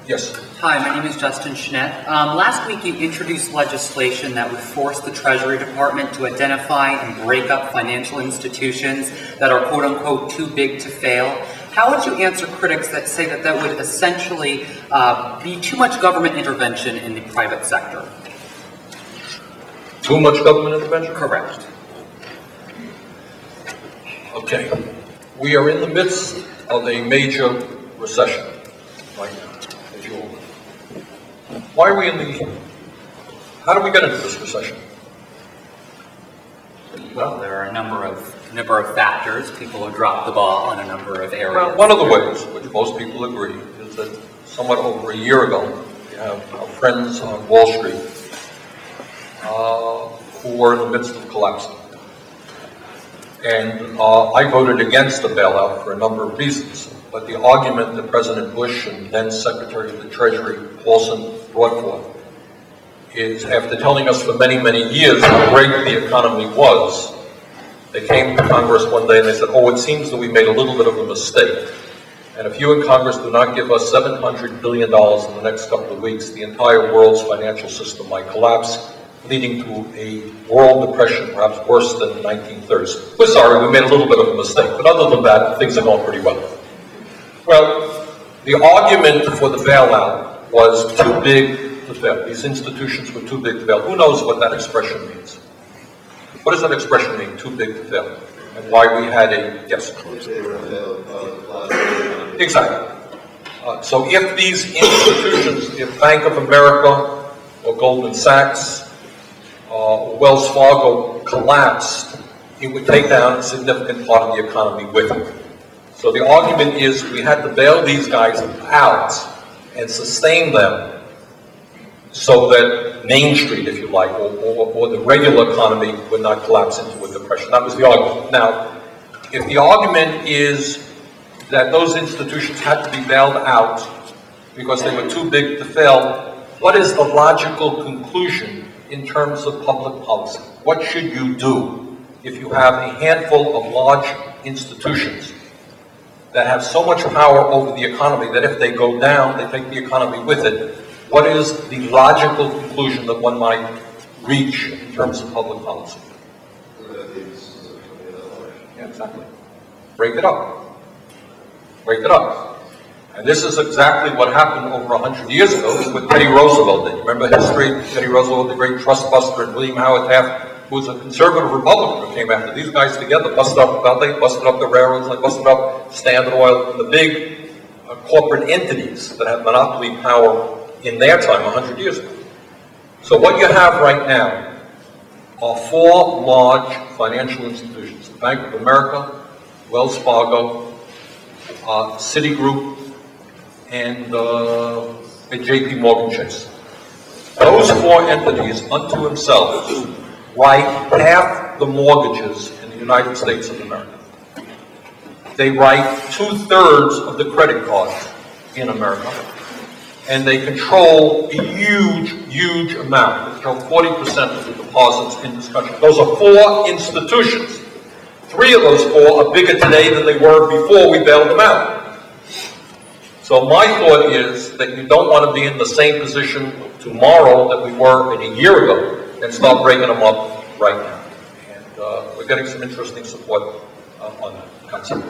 Yes. Hi, my name is Justin Schnepp. Last week you introduced legislation that would force the Treasury Department to identify and break up financial institutions that are quote-unquote too big to fail. How would you answer critics that say that that would essentially be too much government intervention in the private sector? Too much government intervention? Correct. Okay. We are in the midst of a major recession right now, as you all know. Why are we how did we get into this recession? Well, there are a number of factors. People have dropped the ball on a number of areas. Well, one of the ways, which most people agree, is that somewhat over a year ago, we have our friends on Wall Street who were in the midst of collapsing. And I voted against the bailout for a number of reasons. But the argument that President Bush and then Secretary of the Treasury Paulson brought forth is, after telling us for many, many years how great the economy was, they came to Congress one day and they said, oh, it seems that we made a little bit of a mistake. And if you in Congress do not give us $700 billion in the next couple of weeks, the entire world's financial system might collapse, leading to a world depression perhaps worse than the 1930s. We're sorry, we made a little bit of a mistake, but other than that, things are going pretty well. Well, the argument for the bailout was too big to fail. These institutions were too big to fail. Who knows what that expression means? What does that expression mean, too big to fail? And why we had a, yes? Exactly. So if these institutions, if Bank of America or Goldman Sachs or Wells Fargo collapsed, it would take down a significant part of the economy with it. So the argument is we had to bail these guys out and sustain them so that Main Street, if you like, or the regular economy would not collapse into a depression. That was the argument. Now, if the argument is that those institutions had to be bailed out because they were too big to fail, what is the logical conclusion in terms of public policy? What should you do if you have a handful of large institutions that have so much power over the economy that if they go down, they take the economy with it? What is the logical conclusion that one might reach in terms of public policy? Yeah, exactly. Break it up. Break it up. And this is exactly what happened over 100 years ago with Teddy Roosevelt. You remember history? Teddy Roosevelt, the great trust buster, and William Howard Taft, who was a conservative Republican who came after these guys together, busted up the railroads, they busted up Standard Oil, the big corporate entities that have monopoly power in their time 100 years ago. So what you have right now are four large financial institutions: the Bank of America, Wells Fargo, Citigroup, and JP Morgan Chase. Those four entities unto themselves write half the mortgages in the United States of America. They write 2/3 of the credit cards in America. And they control a huge, huge amount. They control 40% of the deposits in this country. Those are four institutions. Three of those four are bigger today than they were before we bailed them out. So my thought is that you don't want to be in the same position tomorrow that we were a year ago and start breaking them up right now. And we're getting some interesting support on that concept.